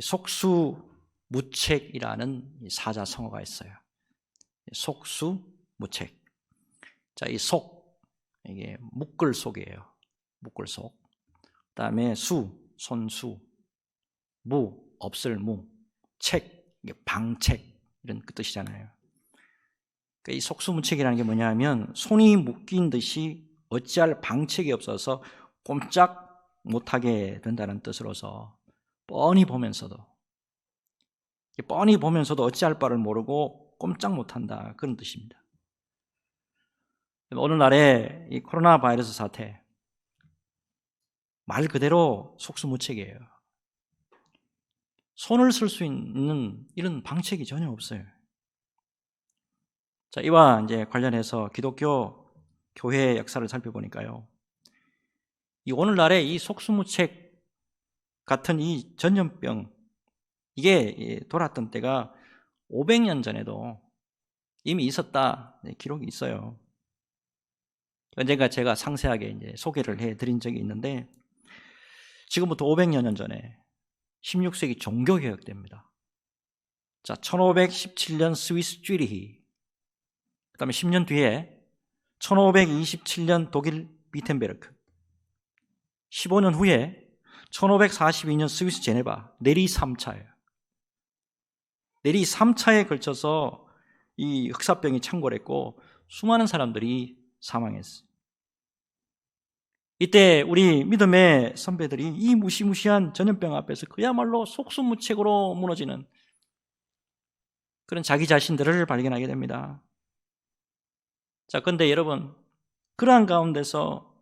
속수무책이라는 사자성어가 있어요. 속수무책. 자, 이 속, 이게 묶을 속이에요. 묶을 속. 그다음에 수, 손수, 무, 없을 무, 책, 이게 방책 이런 그 뜻이잖아요. 그러니까 이 속수무책이라는 게 뭐냐면 손이 묶인 듯이 어찌할 방책이 없어서 꼼짝 못하게 된다는 뜻으로서 뻔히 보면서도 어찌할 바를 모르고 꼼짝 못한다, 그런 뜻입니다. 오늘날의 이 코로나 바이러스 사태, 말 그대로 속수무책이에요. 손을 쓸 수 있는 이런 방책이 전혀 없어요. 자, 이와 이제 관련해서 기독교 교회의 역사를 살펴보니까요, 이 오늘날의 이 속수무책 같은 이 전염병, 이게 돌았던 때가 500년 전에도 이미 있었다, 기록이 있어요. 언젠가 제가 상세하게 이제 소개를 해드린 적이 있는데, 지금부터 500여 년 전에 16세기 종교개혁 때입니다. 자, 1517년 스위스 쥐리히, 그 다음에 10년 뒤에 1527년 독일 비텐베르크, 15년 후에 1542년 스위스 제네바, 내리 3차예요. 내리 3차에 걸쳐서 이 흑사병이 창궐했고 수많은 사람들이 사망했어요. 이때 우리 믿음의 선배들이 이 무시무시한 전염병 앞에서 그야말로 속수무책으로 무너지는 그런 자기 자신들을 발견하게 됩니다. 자, 그런데 여러분, 그러한 가운데서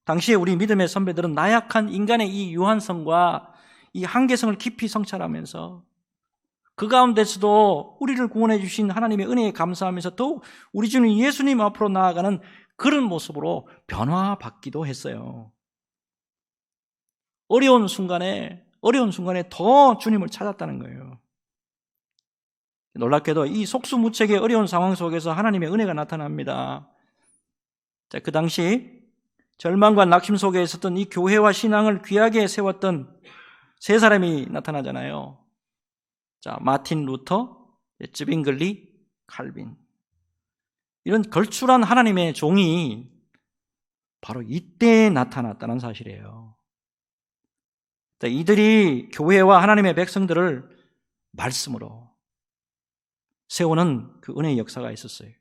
당시에 우리 믿음의 선배들은 나약한 인간의 이 유한성과 이 한계성을 깊이 성찰하면서 그 가운데서도 우리를 구원해 주신 하나님의 은혜에 감사하면서 더욱 우리 주님 예수님 앞으로 나아가는 그런 모습으로 변화받기도 했어요. 어려운 순간에 더 주님을 찾았다는 거예요. 놀랍게도 이 속수무책의 어려운 상황 속에서 하나님의 은혜가 나타납니다. 자, 그 당시 절망과 낙심 속에 있었던 이 교회와 신앙을 귀하게 세웠던 세 사람이 나타나잖아요. 자, 마틴 루터, 즈빙글리, 칼빈. 이런 걸출한 하나님의 종이 바로 이때에 나타났다는 사실이에요. 자, 이들이 교회와 하나님의 백성들을 말씀으로 세우는 그 은혜의 역사가 있었어요.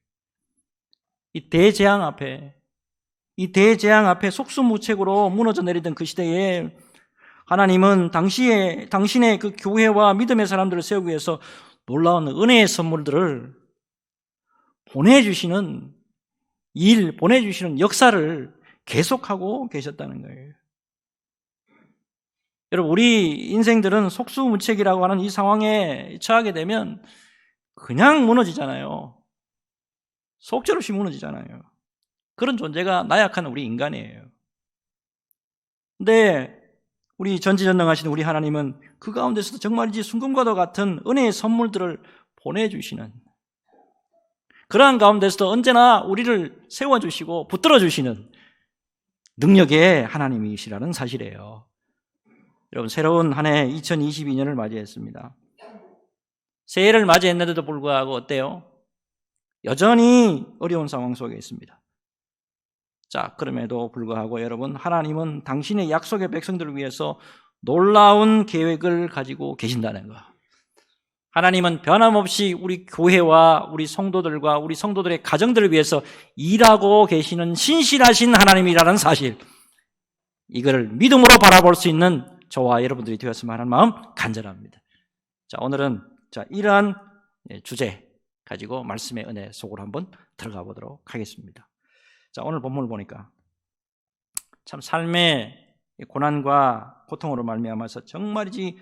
이 대재앙 앞에 속수무책으로 무너져 내리던 그 시대에 하나님은 당신의 그 교회와 믿음의 사람들을 세우기 위해서 놀라운 은혜의 선물들을 보내주시는 역사를 계속하고 계셨다는 거예요. 여러분, 우리 인생들은 속수무책이라고 하는 이 상황에 처하게 되면 그냥 무너지잖아요. 속절없이 무너지잖아요. 그런 존재가 나약한 우리 인간이에요. 근데 우리 전지전능하신 우리 하나님은 그 가운데서도 정말이지 순금과도 같은 은혜의 선물들을 보내주시는, 그러한 가운데서도 언제나 우리를 세워주시고 붙들어주시는 능력의 하나님이시라는 사실이에요. 여러분, 새로운 한 해 2022년을 맞이했습니다. 새해를 맞이했는데도 불구하고 어때요? 여전히 어려운 상황 속에 있습니다. 자, 그럼에도 불구하고 여러분, 하나님은 당신의 약속의 백성들을 위해서 놀라운 계획을 가지고 계신다는 거. 하나님은 변함없이 우리 교회와 우리 성도들과 우리 성도들의 가정들을 위해서 일하고 계시는 신실하신 하나님이라는 사실, 이거를 믿음으로 바라볼 수 있는 저와 여러분들이 되었으면 하는 마음 간절합니다. 자, 오늘은 이러한 주제 가지고 말씀의 은혜 속으로 한번 들어가 보도록 하겠습니다. 자, 오늘 본문을 보니까 참 삶의 고난과 고통으로 말미암아서 정말이지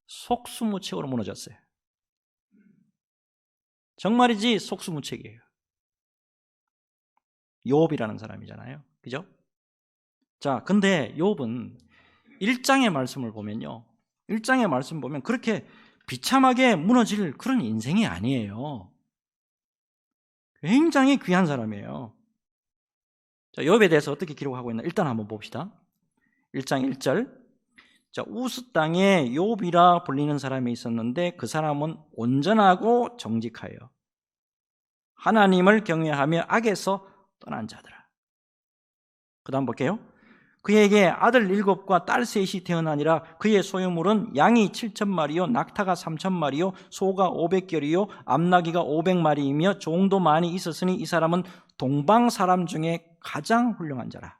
속수무책으로 무너졌어요. 정말이지 속수무책이에요. 욥이라는 사람이잖아요. 그죠? 자, 근데 욥은 1장의 말씀을 보면요, 1장의 말씀 보면 그렇게 비참하게 무너질 그런 인생이 아니에요. 굉장히 귀한 사람이에요. 자, 욥에 대해서 어떻게 기록하고 있나 일단 한번 봅시다. 1장 1절, 자, 우스 땅에 욥이라 불리는 사람이 있었는데 그 사람은 온전하고 정직하여 하나님을 경외하며 악에서 떠난 자더라. 그 다음 볼게요. 그에게 아들 7과 딸 3이 태어나니라. 그의 소유물은 양이 7,000마리요 낙타가 3,000마리요 소가 500결이요 암나귀가 500마리이며 종도 많이 있었으니 이 사람은 동방 사람 중에 가장 훌륭한 자라.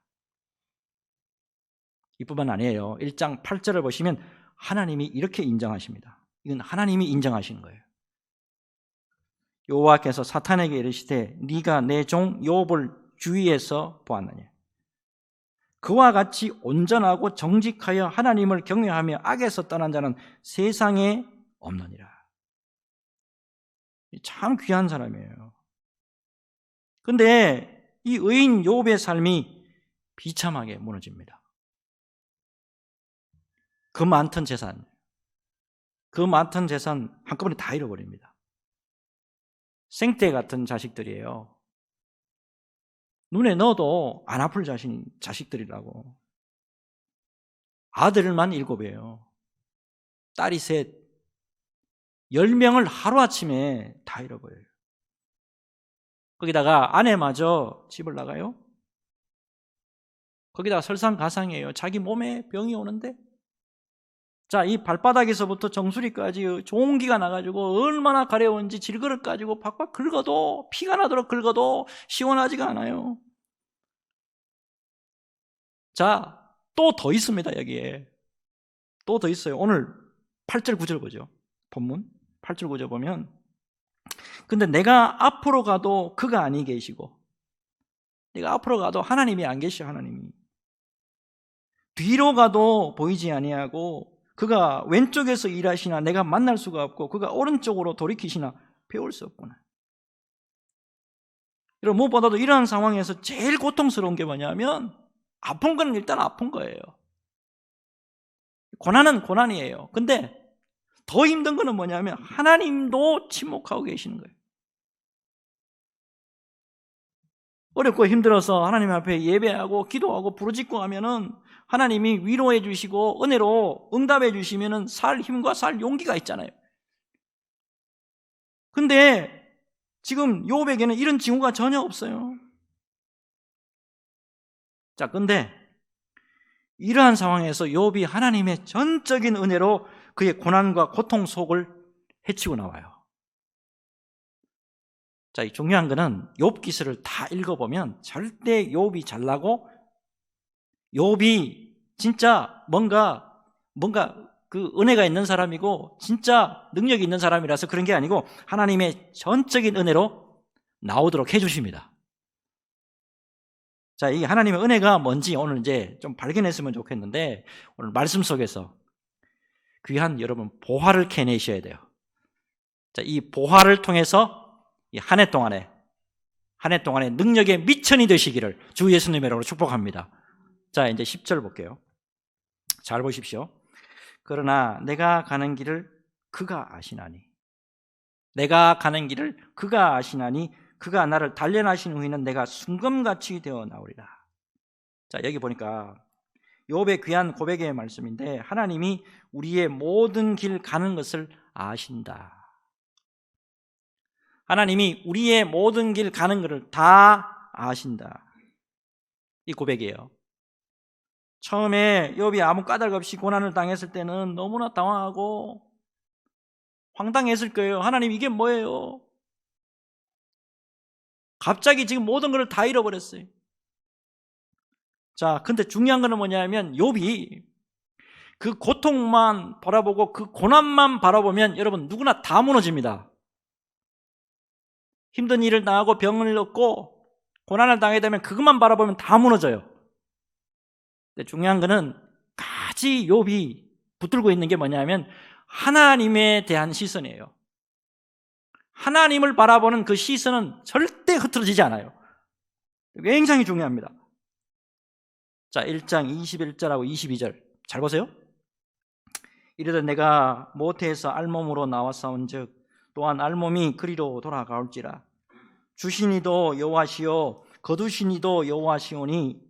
이뿐만 아니에요. 1장 8절을 보시면 하나님이 이렇게 인정하십니다. 이건 하나님이 인정하시는 거예요. 여호와께서 사탄에게 이르시되 네가 내 종 욥을 주위에서 보았느냐. 그와 같이 온전하고 정직하여 하나님을 경외하며 악에서 떠난 자는 세상에 없느니라. 참 귀한 사람이에요. 그런데 이 의인 욥의 삶이 비참하게 무너집니다. 그 많던 재산 한꺼번에 다 잃어버립니다. 생떼 같은 자식들이에요. 눈에 넣어도 안 아플 자식들이라고. 아들만 7이에요. 딸이 3. 10명을 하루아침에 다 잃어버려요. 거기다가 아내마저 집을 나가요. 거기다가 설상가상이에요. 자기 몸에 병이 오는데. 자, 이 발바닥에서부터 정수리까지 종기가 나가지고 얼마나 가려운지 질그릇 가지고 팍팍 긁어도, 피가 나도록 긁어도 시원하지가 않아요. 자, 또 더 있습니다. 여기에 또 더 있어요. 오늘 8절 9절 보죠. 본문 8절 9절 보면, 근데 내가 앞으로 가도 그가 아니 계시고, 내가 앞으로 가도 하나님이 안 계셔. 하나님이 뒤로 가도 보이지 아니하고, 그가 왼쪽에서 일하시나 내가 만날 수가 없고, 그가 오른쪽으로 돌이키시나 배울 수 없구나. 여러분, 무엇보다도 이러한 상황에서 제일 고통스러운 게 뭐냐면, 아픈 건 일단 아픈 거예요. 고난은 고난이에요. 근데 더 힘든 거는 뭐냐면 하나님도 침묵하고 계시는 거예요. 어렵고 힘들어서 하나님 앞에 예배하고 기도하고 부르짖고 하면은 하나님이 위로해 주시고 은혜로 응답해 주시면은 살 힘과 살 용기가 있잖아요. 근데 지금 욥에게는 이런 징후가 전혀 없어요. 자, 근데 이러한 상황에서 욥이 하나님의 전적인 은혜로 그의 고난과 고통 속을 헤치고 나와요. 자, 이 중요한 거는 욥기서를 다 읽어보면 절대 욥이 잘나고 욥이 진짜 뭔가 그 은혜가 있는 사람이고 진짜 능력이 있는 사람이라서 그런 게 아니고 하나님의 전적인 은혜로 나오도록 해주십니다. 자, 이 하나님의 은혜가 뭔지 오늘 이제 좀 발견했으면 좋겠는데, 오늘 말씀 속에서 귀한 여러분 보화를 캐내셔야 돼요. 자, 이 보화를 통해서 이 한 해 동안에 능력의 미천이 되시기를 주 예수님의 이름으로 축복합니다. 자, 이제 10절 볼게요. 잘 보십시오. 그러나 내가 가는 길을 그가 아시나니, 내가 가는 길을 그가 아시나니 그가 나를 단련하신 후에는 내가 순금같이 되어 나오리라. 자, 여기 보니까 욥의 귀한 고백의 말씀인데, 하나님이 우리의 모든 길 가는 것을 아신다. 하나님이 우리의 모든 길 가는 것을 다 아신다. 이 고백이에요. 처음에 욥이 아무 까닭 없이 고난을 당했을 때는 너무나 당황하고 황당했을 거예요. 하나님, 이게 뭐예요? 갑자기 지금 모든 걸 다 잃어버렸어요. 자, 근데 중요한 거는 뭐냐면 욥이 그 고통만 바라보고 그 고난만 바라보면 여러분 누구나 다 무너집니다. 힘든 일을 당하고 병을 얻고 고난을 당하게 되면 그것만 바라보면 다 무너져요. 근데 중요한 거는 가지 욥이 붙들고 있는 게 뭐냐면 하나님에 대한 시선이에요. 하나님을 바라보는 그 시선은 절대 흐트러지지 않아요. 굉장히 중요합니다. 자, 1장 21절하고 22절 잘 보세요. 이르되 내가 모태에서 알몸으로 나왔사온즉 또한 알몸이 그리로 돌아가올지라. 주시니도 여호와시요 거두시니도 여호와시오니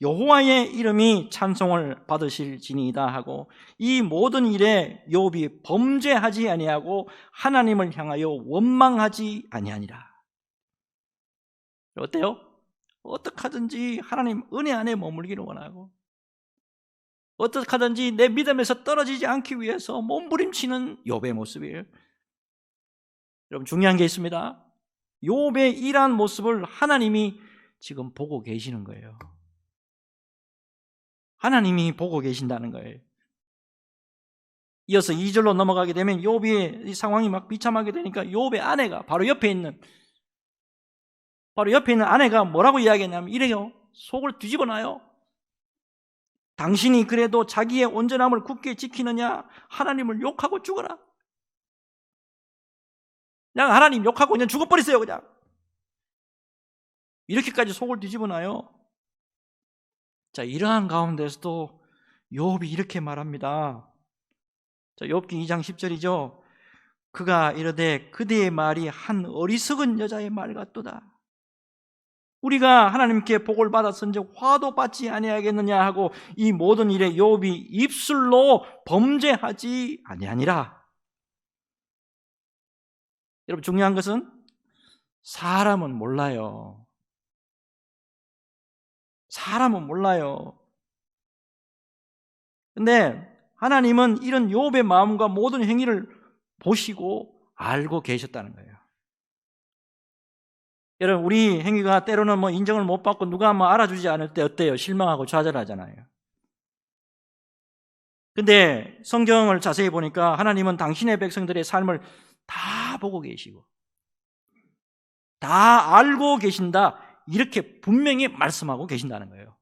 여호와의 이름이 찬송을 받으실지니이다 하고 이 모든 일에 욥이 범죄하지 아니하고 하나님을 향하여 원망하지 아니하니라. 어때요? 어떻게 하든지 하나님 은혜 안에 머물기를 원하고 어떻게 하든지 내 믿음에서 떨어지지 않기 위해서 몸부림치는 욥의 모습이에요. 여러분 중요한 게 있습니다. 욥의 이러한 모습을 하나님이 지금 보고 계시는 거예요. 하나님이 보고 계신다는 거예요. 이어서 2절로 넘어가게 되면 욥의 상황이 막 비참하게 되니까 욥의 아내가 바로 옆에 있는 아내가 뭐라고 이야기했냐면 이래요. 속을 뒤집어 놔요. 당신이 그래도 자기의 온전함을 굳게 지키느냐 하나님을 욕하고 죽어라. 그냥 하나님 욕하고 그냥 죽어버리세요. 그냥 이렇게까지 속을 뒤집어 놔요. 자, 이러한 가운데서도 욥이 이렇게 말합니다. 자, 욥기 2장 10절이죠. 그가 이르되 그대의 말이 한 어리석은 여자의 말 같도다. 우리가 하나님께 복을 받았은즉 화도 받지 아니하겠느냐 하고 이 모든 일에 욥이 입술로 범죄하지 아니하니라. 여러분 중요한 것은 사람은 몰라요. 사람은 몰라요. 근데 하나님은 이런 욥의 마음과 모든 행위를 보시고 알고 계셨다는 거예요. 여러분 우리 행위가 때로는 뭐 인정을 못 받고 누가 뭐 알아주지 않을 때 어때요? 실망하고 좌절하잖아요. 근데 성경을 자세히 보니까 하나님은 당신의 백성들의 삶을 다 보고 계시고 다 알고 계신다 이렇게 분명히 말씀하고 계신다는 거예요.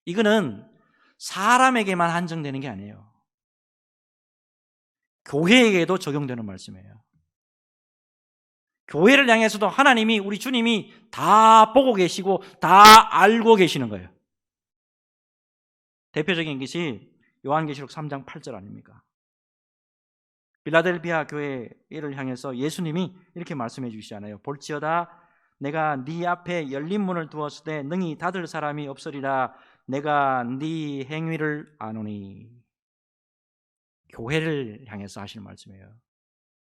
이거는 사람에게만 한정되는 게 아니에요. 교회에게도 적용되는 말씀이에요. 교회를 향해서도 하나님이 우리 주님이 다 보고 계시고 다 알고 계시는 거예요. 대표적인 것이 요한계시록 3장 8절 아닙니까? 빌라델비아 교회를 향해서 예수님이 이렇게 말씀해 주시잖아요. 볼지어다 내가 네 앞에 열린 문을 두었을 때 능히 닫을 사람이 없으리라. 내가 네 행위를 아노니. 교회를 향해서 하시는 말씀이에요.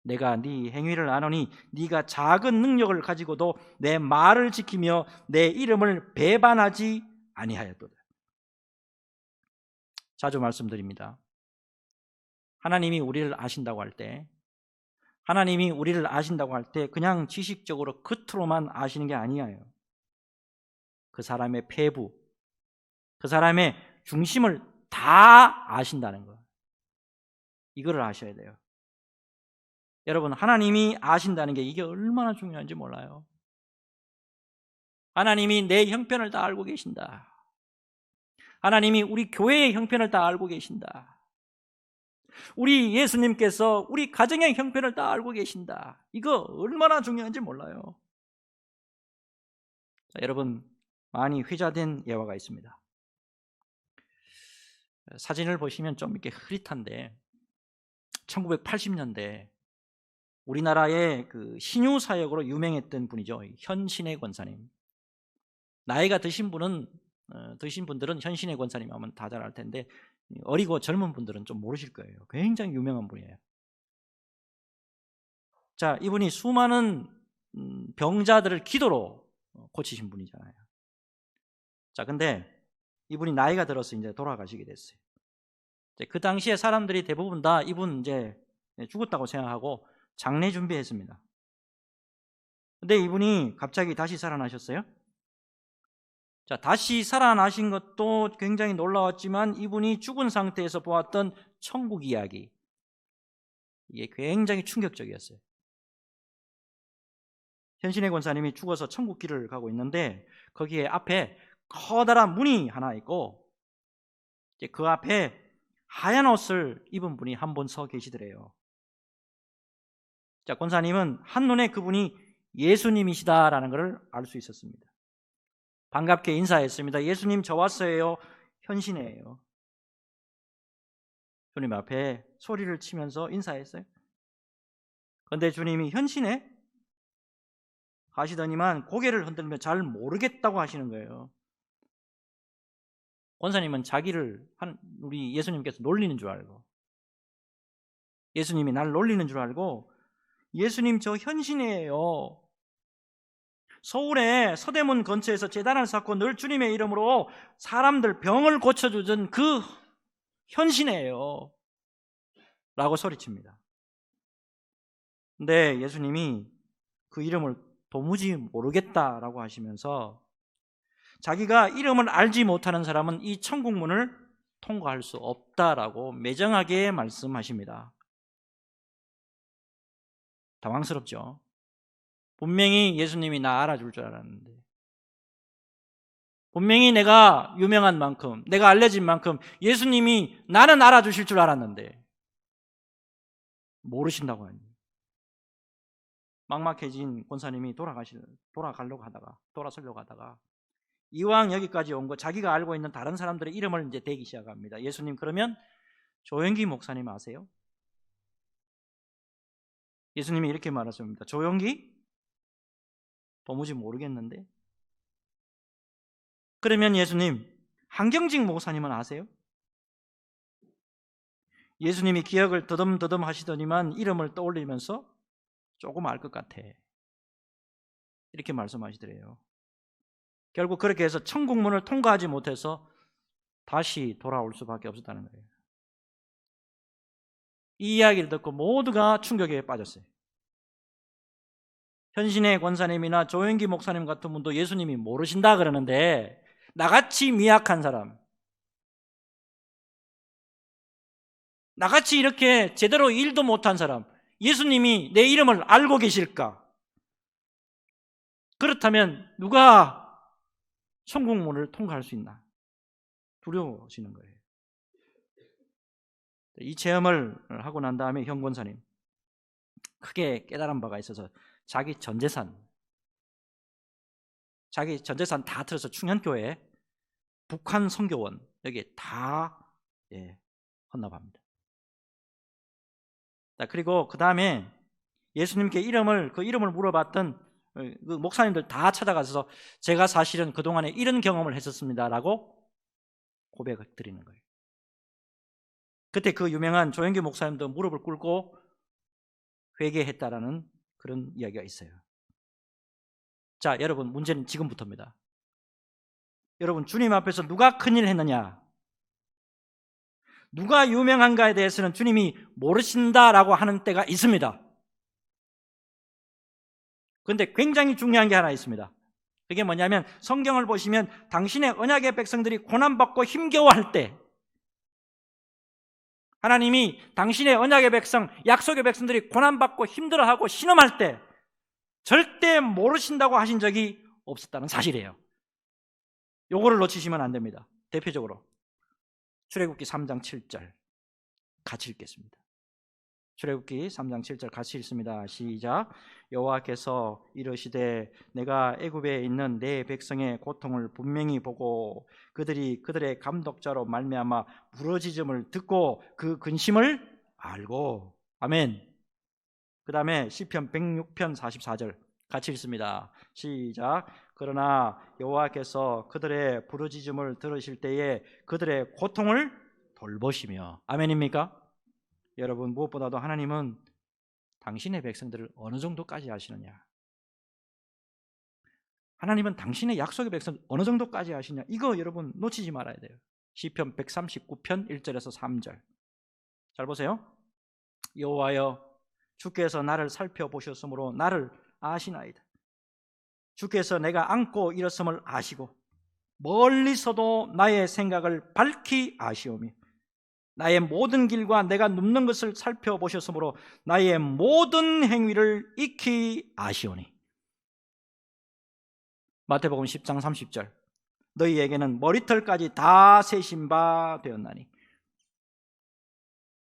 내가 네 행위를 아노니 네가 작은 능력을 가지고도 내 말을 지키며 내 이름을 배반하지 아니하였도다. 자주 말씀드립니다. 하나님이 우리를 아신다고 할 때 그냥 지식적으로 겉으로만 아시는 게 아니에요. 그 사람의 폐부, 그 사람의 중심을 다 아신다는 거. 이거를 아셔야 돼요. 여러분 하나님이 아신다는 게 이게 얼마나 중요한지 몰라요. 하나님이 내 형편을 다 알고 계신다. 하나님이 우리 교회의 형편을 다 알고 계신다. 우리 예수님께서 우리 가정의 형편을 다 알고 계신다. 이거 얼마나 중요한지 몰라요. 자, 여러분 많이 회자된 예화가 있습니다. 사진을 보시면 좀 이렇게 흐릿한데 1980년대 우리나라의 그 신유 사역으로 유명했던 분이죠. 현신의 권사님. 나이가 드신 분들은 현신의 권사님 하면 다 잘 알 텐데 어리고 젊은 분들은 좀 모르실 거예요. 굉장히 유명한 분이에요. 자, 이분이 수많은 병자들을 기도로 고치신 분이잖아요. 자, 근데 이분이 나이가 들어서 이제 돌아가시게 됐어요. 그 당시에 사람들이 대부분 다 이분 이제 죽었다고 생각하고 장례 준비했습니다. 근데 이분이 갑자기 다시 살아나셨어요. 자, 다시 살아나신 것도 굉장히 놀라웠지만 이분이 죽은 상태에서 보았던 천국 이야기, 이게 굉장히 충격적이었어요. 현신의 권사님이 죽어서 천국 길을 가고 있는데 거기에 앞에 커다란 문이 하나 있고 그 앞에 하얀 옷을 입은 분이 한 분 서 계시더래요. 자, 권사님은 한눈에 그분이 예수님이시다라는 것을 알 수 있었습니다. 반갑게 인사했습니다. 예수님 저 왔어요. 현신이에요. 주님 앞에 소리를 치면서 인사했어요. 그런데 주님이 현신에 하시더니만 고개를 흔들며 잘 모르겠다고 하시는 거예요. 권사님은 우리 예수님께서 놀리는 줄 알고, 예수님이 날 놀리는 줄 알고, 예수님 저 현신이에요. 서울의 서대문 근처에서 제단을 쌓고 늘 주님의 이름으로 사람들 병을 고쳐주던 그 현신이에요 라고 소리칩니다. 근데 예수님이 그 이름을 도무지 모르겠다라고 하시면서 자기가 이름을 알지 못하는 사람은 이 천국문을 통과할 수 없다라고 매정하게 말씀하십니다. 당황스럽죠? 분명히 예수님이 나 알아줄 줄 알았는데, 분명히 내가 유명한 만큼, 내가 알려진 만큼 예수님이 나는 알아주실 줄 알았는데 모르신다고 하니 막막해진 권사님이 돌아서려고 하다가 이왕 여기까지 온 거 자기가 알고 있는 다른 사람들의 이름을 이제 대기 시작합니다. 예수님, 그러면 조영기 목사님 아세요? 예수님이 이렇게 말하십니다. 조영기? 도무지 모르겠는데. 그러면 예수님, 한경직 목사님은 아세요? 예수님이 기억을 더듬더듬 하시더니만 이름을 떠올리면서 조금 알 것 같아, 이렇게 말씀하시더래요. 결국 그렇게 해서 천국문을 통과하지 못해서 다시 돌아올 수밖에 없었다는 거예요. 이 이야기를 듣고 모두가 충격에 빠졌어요. 현신의 권사님이나 조영기 목사님 같은 분도 예수님이 모르신다 그러는데, 나같이 미약한 사람, 나같이 이렇게 제대로 일도 못한 사람, 예수님이 내 이름을 알고 계실까? 그렇다면 누가 천국문을 통과할 수 있나? 두려워지는 거예요. 이 체험을 하고 난 다음에 현 권사님 크게 깨달은 바가 있어서 자기 전 재산 다 틀어서 충현교회 북한 선교원 여기에 다 헌납합니다. 그리고 그 다음에 예수님께 그 이름을 물어봤던 그 목사님들 다 찾아가서 제가 사실은 그동안에 이런 경험을 했었습니다라고 고백을 드리는 거예요. 그때 그 유명한 조영기 목사님도 무릎을 꿇고 회개했다라는 그런 이야기가 있어요. 자, 여러분, 문제는 지금부터입니다. 여러분, 주님 앞에서 누가 큰일 했느냐, 누가 유명한가에 대해서는 주님이 모르신다라고 하는 때가 있습니다. 그런데 굉장히 중요한 게 하나 있습니다. 그게 뭐냐면, 성경을 보시면 당신의 언약의 백성들이 고난받고 힘겨워할 때, 하나님이 당신의 언약의 백성, 약속의 백성들이 고난받고 힘들어하고 신음할 때 절대 모르신다고 하신 적이 없었다는 사실이에요. 요거를 놓치시면 안 됩니다. 대표적으로 출애굽기 3장 7절 같이 읽겠습니다. 출애굽기 3장 7절 같이 읽습니다. 시작. 여호와께서 이르시되 내가 애굽에 있는 내 백성의 고통을 분명히 보고 그들의 감독자로 말미암아 부르짖음을 듣고 그 근심을 알고. 아멘. 그 다음에 시편 106편 44절 같이 읽습니다. 시작. 그러나 여호와께서 그들의 부르짖음을 들으실 때에 그들의 고통을 돌보시며. 아멘입니까? 여러분, 무엇보다도 하나님은 당신의 백성들을 어느 정도까지 아시느냐, 하나님은 당신의 약속의 백성을 어느 정도까지 아시냐, 이거 여러분 놓치지 말아야 돼요. 시편 139편 1절에서 3절 잘 보세요. 여호와여, 주께서 나를 살펴보셨으므로 나를 아시나이다. 주께서 내가 안고 일었음을 아시고 멀리서도 나의 생각을 밝히 아시오며 나의 모든 길과 내가 눕는 것을 살펴보셨으므로 나의 모든 행위를 익히 아시오니. 마태복음 10장 30절 너희에게는 머리털까지 다 세신 바 되었나니.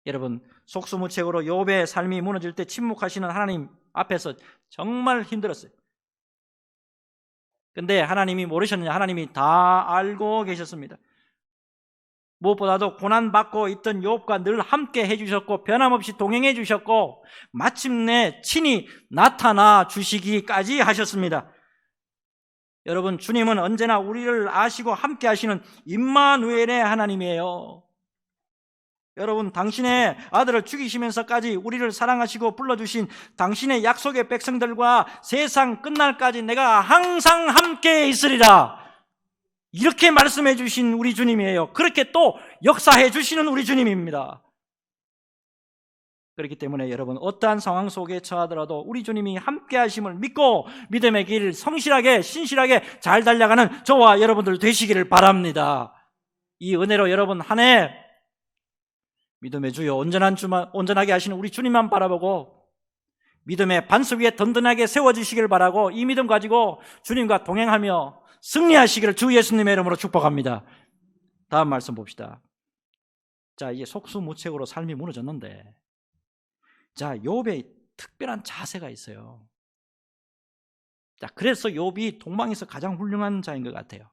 여러분, 속수무책으로 욥의 삶이 무너질 때 침묵하시는 하나님 앞에서 정말 힘들었어요. 근데 하나님이 모르셨느냐? 하나님이 다 알고 계셨습니다. 무엇보다도 고난받고 있던 욥과 늘 함께 해주셨고 변함없이 동행해 주셨고 마침내 친히 나타나 주시기까지 하셨습니다. 여러분, 주님은 언제나 우리를 아시고 함께 하시는 임마누엘의 하나님이에요. 여러분, 당신의 아들을 죽이시면서까지 우리를 사랑하시고 불러주신 당신의 약속의 백성들과 세상 끝날까지 내가 항상 함께 있으리라, 이렇게 말씀해 주신 우리 주님이에요. 그렇게 또 역사해 주시는 우리 주님입니다. 그렇기 때문에 여러분, 어떠한 상황 속에 처하더라도 우리 주님이 함께 하심을 믿고 믿음의 길 성실하게 신실하게 잘 달려가는 저와 여러분들 되시기를 바랍니다. 이 은혜로 여러분, 한 해 믿음의 주여 온전하게 하시는 우리 주님만 바라보고 믿음의 반석 위에 든든하게 세워주시길 바라고, 이 믿음 가지고 주님과 동행하며 승리하시기를 주 예수님의 이름으로 축복합니다. 다음 말씀 봅시다. 자, 이제 속수무책으로 삶이 무너졌는데, 자, 욥의 특별한 자세가 있어요. 자, 그래서 욥이 동방에서 가장 훌륭한 자인 것 같아요.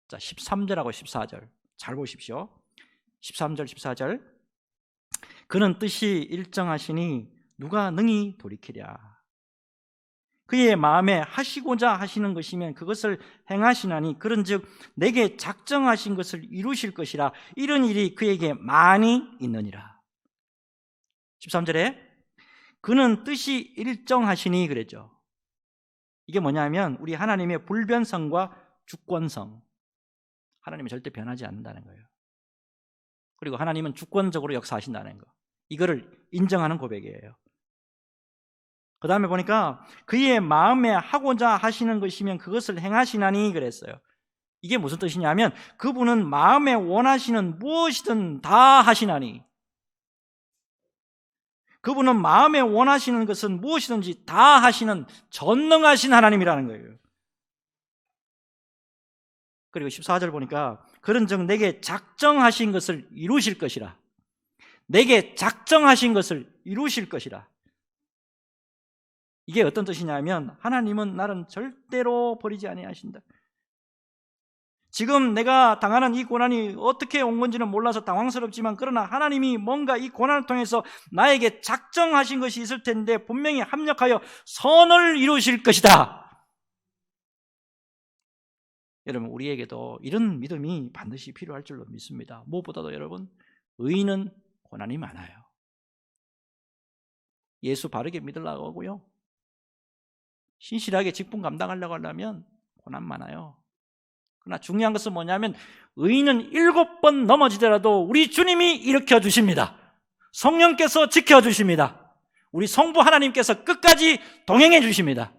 자, 13절하고 14절 잘 보십시오. 13절 14절. 그는 뜻이 일정하시니 누가 능히 돌이키랴. 그의 마음에 하시고자 하시는 것이면 그것을 행하시나니 그런즉 내게 작정하신 것을 이루실 것이라. 이런 일이 그에게 많이 있느니라. 13절에 그는 뜻이 일정하시니 그랬죠. 이게 뭐냐면 우리 하나님의 불변성과 주권성, 하나님이 절대 변하지 않는다는 거예요. 그리고 하나님은 주권적으로 역사하신다는 거, 이거를 인정하는 고백이에요. 그 다음에 보니까 그의 마음에 하고자 하시는 것이면 그것을 행하시나니 그랬어요. 이게 무슨 뜻이냐면 그분은 마음에 원하시는 무엇이든 다 하시나니, 그분은 마음에 원하시는 것은 무엇이든지 다 하시는 전능하신 하나님이라는 거예요. 그리고 14절 보니까 그런즉 내게 작정하신 것을 이루실 것이라. 내게 작정하신 것을 이루실 것이라. 이게 어떤 뜻이냐면 하나님은 나를 절대로 버리지 아니하신다. 지금 내가 당하는 이 고난이 어떻게 온 건지는 몰라서 당황스럽지만, 그러나 하나님이 뭔가 이 고난을 통해서 나에게 작정하신 것이 있을 텐데 분명히 합력하여 선을 이루실 것이다. 여러분, 우리에게도 이런 믿음이 반드시 필요할 줄로 믿습니다. 무엇보다도 여러분, 의인은 고난이 많아요. 예수 바르게 믿으려고 하고요, 신실하게 직분 감당하려고 하려면 고난 많아요. 그러나 중요한 것은 뭐냐면 의인은 7번 넘어지더라도 우리 주님이 일으켜 주십니다. 성령께서 지켜주십니다. 우리 성부 하나님께서 끝까지 동행해 주십니다.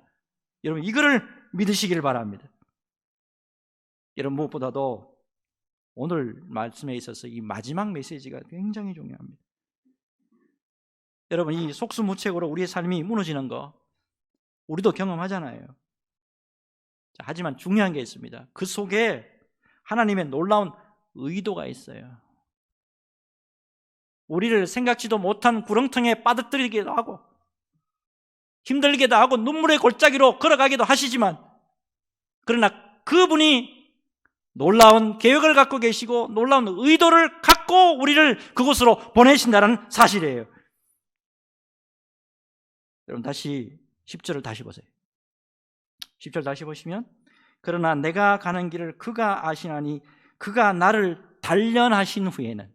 여러분, 이거를 믿으시길 바랍니다. 여러분, 무엇보다도 오늘 말씀에 있어서 이 마지막 메시지가 굉장히 중요합니다. 여러분, 이 속수무책으로 우리의 삶이 무너지는 거 우리도 경험하잖아요. 하지만 중요한 게 있습니다. 그 속에 하나님의 놀라운 의도가 있어요. 우리를 생각지도 못한 구렁텅이에 빠뜨리기도 하고 힘들기도 하고 눈물의 골짜기로 걸어가기도 하시지만, 그러나 그분이 놀라운 계획을 갖고 계시고 놀라운 의도를 갖고 우리를 그곳으로 보내신다는 사실이에요. 여러분, 다시 10절을 다시 보세요. 10절 다시 보시면 그러나 내가 가는 길을 그가 아시나니 그가 나를 단련하신 후에는,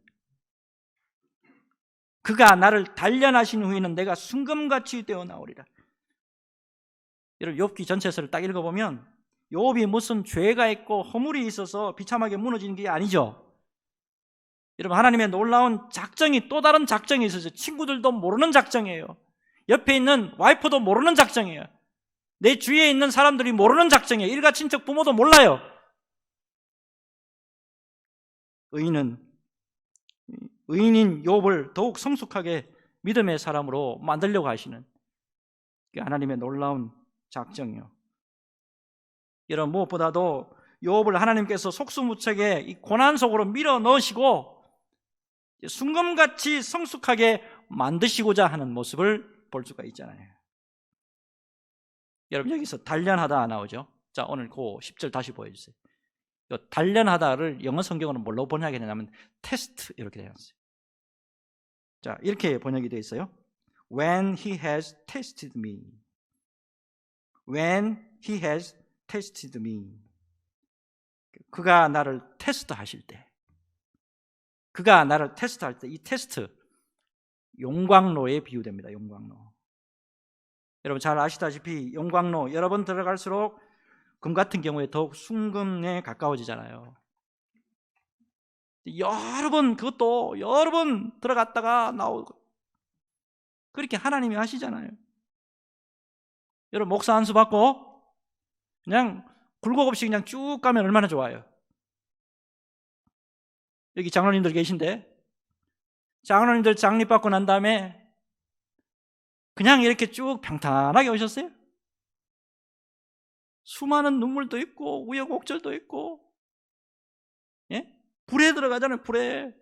그가 나를 단련하신 후에는 내가 순금같이 되어 나오리라. 여러분, 욥기 전체서를 딱 읽어보면 욥이 무슨 죄가 있고 허물이 있어서 비참하게 무너지는 게 아니죠. 여러분, 하나님의 놀라운 작정이, 또 다른 작정이 있어서 친구들도 모르는 작정이에요. 옆에 있는 와이프도 모르는 작정이에요. 내 주위에 있는 사람들이 모르는 작정이에요. 일가 친척 부모도 몰라요. 의인인 욥을 더욱 성숙하게 믿음의 사람으로 만들려고 하시는 하나님의 놀라운 작정이요. 여러분, 무엇보다도 욥을 하나님께서 속수무책에 이 고난 속으로 밀어 넣으시고 순금같이 성숙하게 만드시고자 하는 모습을 볼 수가 있잖아요. 여러분, 여기서 단련하다 나오죠. 자, 오늘 그 10절 다시 보여주세요. 이 단련하다를 영어 성경으로 뭘로 번역이 되냐면 테스트, 이렇게 되어 있어요. 자, 이렇게 번역이 되어 있어요. When he has tested me. When he has tested me. 그가 나를 테스트하실 때, 그가 나를 테스트할 때, 이 테스트 용광로에 비유됩니다. 용광로. 여러분 잘 아시다시피 용광로 여러 번 들어갈수록 금 같은 경우에 더욱 순금에 가까워지잖아요. 여러 번, 그것도 여러 번 들어갔다가 나오고, 그렇게 하나님이 하시잖아요. 여러분 목사 안수 받고 그냥 굴곡 없이 그냥 쭉 가면 얼마나 좋아요. 여기 장로님들 계신데, 장로님들 장립 받고 난 다음에 그냥 이렇게 쭉 평탄하게 오셨어요? 수많은 눈물도 있고 우여곡절도 있고, 예? 불에 들어가잖아요. 불에.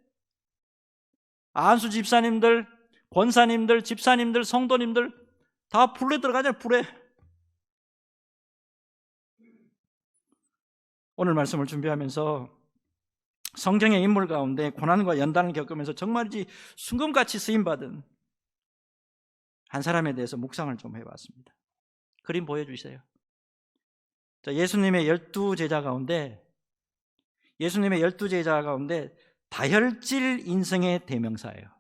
안수 집사님들, 권사님들, 집사님들, 성도님들 다 불에 들어가잖아요. 불에. 오늘 말씀을 준비하면서 성경의 인물 가운데 고난과 연단을 겪으면서 정말이지 순금같이 쓰임받은 한 사람에 대해서 묵상을 좀 해봤습니다. 그림 보여주세요. 자, 예수님의 12제자 가운데 다혈질 인성의 대명사예요.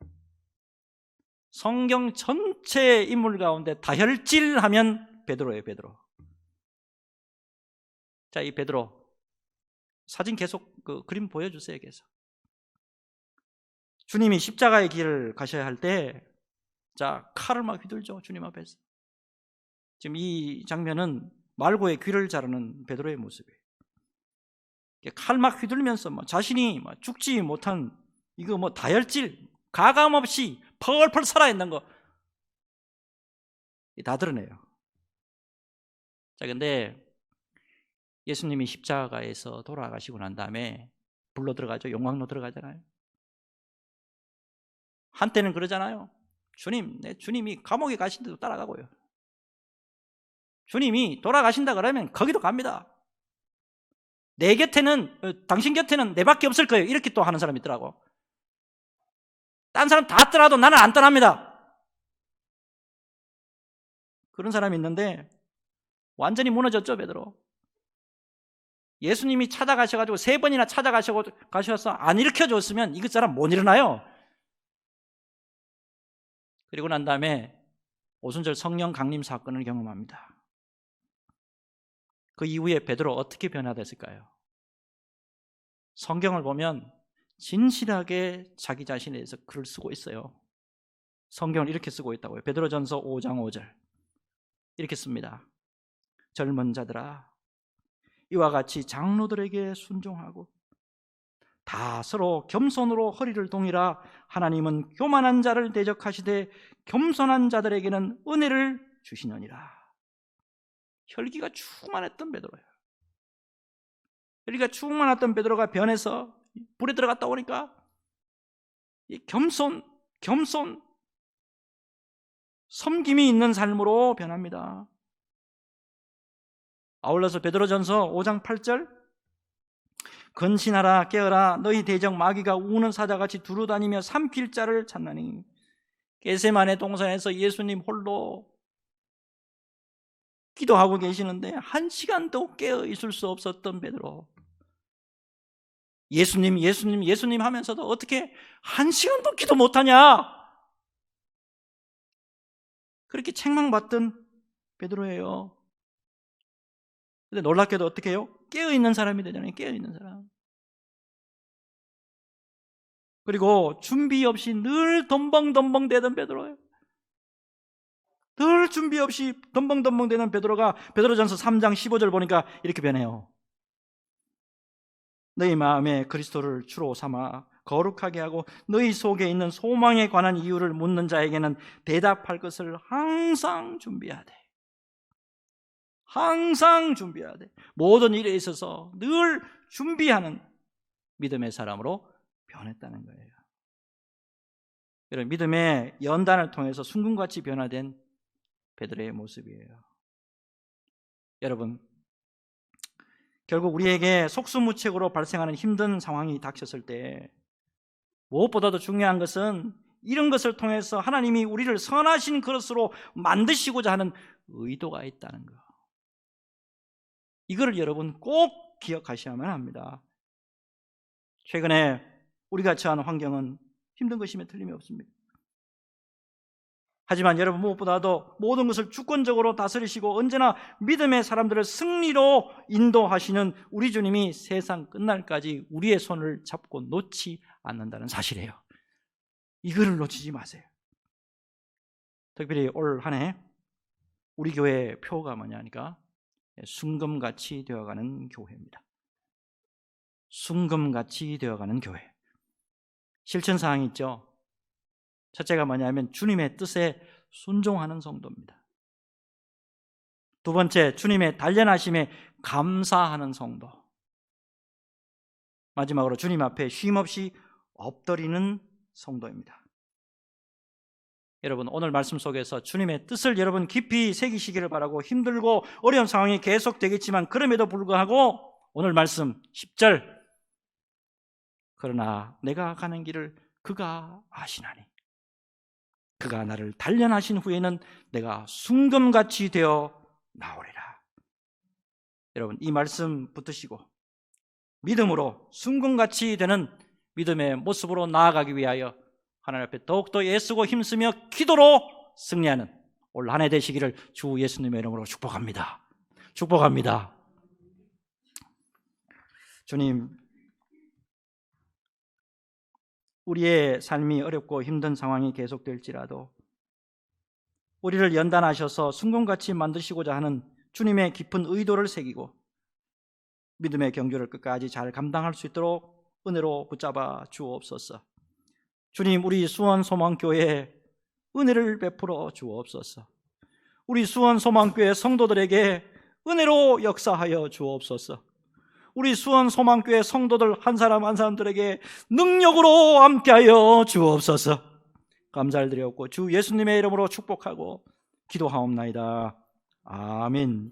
성경 전체 인물 가운데 다혈질 하면 베드로예요. 베드로. 자, 이 베드로 사진 계속 그 그림 보여주세요. 계속. 주님이 십자가의 길을 가셔야 할 때, 자, 칼을 막 휘둘죠. 주님 앞에서. 지금 이 장면은 말고의 귀를 자르는 베드로의 모습이에요. 칼 막 휘둘면서 자신이 죽지 못한 이거 다혈질, 가감 없이 펄펄 살아있는 거 다 드러내요. 자, 근데 예수님이 십자가에서 돌아가시고 난 다음에 불로 들어가죠. 용광로 들어가잖아요. 한때는 그러잖아요. 주님, 내 주님이 감옥에 가신 데도 따라가고요. 주님이 돌아가신다 그러면 거기도 갑니다. 내 곁에는, 당신 곁에는 내밖에 없을 거예요. 이렇게 또 하는 사람이 있더라고. 딴 사람 다 떠나도 나는 안 떠납니다. 그런 사람이 있는데 완전히 무너졌죠, 베드로. 예수님이 찾아가셔가지고 3번이나 찾아가셔서 안 일으켜줬으면 이 사람 못 일어나요. 그리고 난 다음에 오순절 성령 강림 사건을 경험합니다. 그 이후에 베드로 어떻게 변화됐을까요? 성경을 보면 진실하게 자기 자신에 대해서 글을 쓰고 있어요. 성경을 이렇게 쓰고 있다고요. 베드로전서 5장 5절 이렇게 씁니다. 젊은 자들아, 이와 같이 장로들에게 순종하고 다 서로 겸손으로 허리를 동이라. 하나님은 교만한 자를 대적하시되 겸손한 자들에게는 은혜를 주시느니라. 혈기가 충만했던 베드로예요. 혈기가 충만했던 베드로가 변해서 불에 들어갔다 오니까 이 겸손, 섬김이 있는 삶으로 변합니다. 아울러서 베드로전서 5장 8절 근신하라 깨어라 너희 대적 마귀가 우는 사자같이 두루다니며 삼킬 자를 찾나니. 겟세마네 동산에서 예수님 홀로 기도하고 계시는데 1시간도 깨어 있을 수 없었던 베드로. 예수님 하면서도 어떻게 1시간도 기도 못하냐, 그렇게 책망받던 베드로예요. 근데 놀랍게도 어떻게 해요? 깨어있는 사람이 되잖아요. 깨어있는 사람. 그리고 준비 없이 늘 덤벙덤벙 대던 베드로예요. 늘 준비 없이 덤벙덤벙 대는 베드로가 베드로전서 3장 15절 보니까 이렇게 변해요. 너희 마음에 그리스도를 주로 삼아 거룩하게 하고 너희 속에 있는 소망에 관한 이유를 묻는 자에게는 대답할 것을 항상 준비하되. 항상 준비하되. 모든 일에 있어서 늘 준비하는 믿음의 사람으로 변했다는 거예요. 여러분, 믿음의 연단을 통해서 순금같이 변화된 베드로의 모습이에요. 여러분, 결국 우리에게 속수무책으로 발생하는 힘든 상황이 닥쳤을 때 무엇보다도 중요한 것은 이런 것을 통해서 하나님이 우리를 선하신 그릇으로 만드시고자 하는 의도가 있다는 것. 이거를 여러분 꼭 기억하셔야만 합니다. 최근에 우리가 처한 환경은 힘든 것임에 틀림이 없습니다. 하지만 여러분 무엇보다도 모든 것을 주권적으로 다스리시고 언제나 믿음의 사람들을 승리로 인도하시는 우리 주님이 세상 끝날까지 우리의 손을 잡고 놓지 않는다는 사실이에요. 이거를 놓치지 마세요. 특별히 올 한 해 우리 교회의 표가 뭐냐니까 순금같이 되어가는 교회입니다. 순금같이 되어가는 교회. 실천사항이 있죠. 첫째가 뭐냐면 주님의 뜻에 순종하는 성도입니다. 두 번째, 주님의 단련하심에 감사하는 성도. 마지막으로 주님 앞에 쉼없이 엎드리는 성도입니다. 여러분 오늘 말씀 속에서 주님의 뜻을 여러분 깊이 새기시기를 바라고, 힘들고 어려운 상황이 계속되겠지만 그럼에도 불구하고 오늘 말씀 10절, 그러나 내가 가는 길을 그가 아시나니 그가 나를 단련하신 후에는 내가 순금같이 되어 나오리라. 여러분 이 말씀 붙드시고 믿음으로 순금같이 되는 믿음의 모습으로 나아가기 위하여 하나님 앞에 더욱더 애쓰고 힘쓰며 기도로 승리하는 올 한 해 되시기를 주 예수님의 이름으로 축복합니다. 축복합니다. 주님, 우리의 삶이 어렵고 힘든 상황이 계속될지라도 우리를 연단하셔서 순금같이 만드시고자 하는 주님의 깊은 의도를 새기고 믿음의 경주를 끝까지 잘 감당할 수 있도록 은혜로 붙잡아 주옵소서. 주님, 우리 수원소망교회에 은혜를 베풀어 주옵소서. 우리 수원소망교회 성도들에게 은혜로 역사하여 주옵소서. 우리 수원소망교회 성도들 한 사람 한 사람들에게 능력으로 함께하여 주옵소서. 감사를 드렸고 주 예수님의 이름으로 축복하고 기도하옵나이다. 아멘.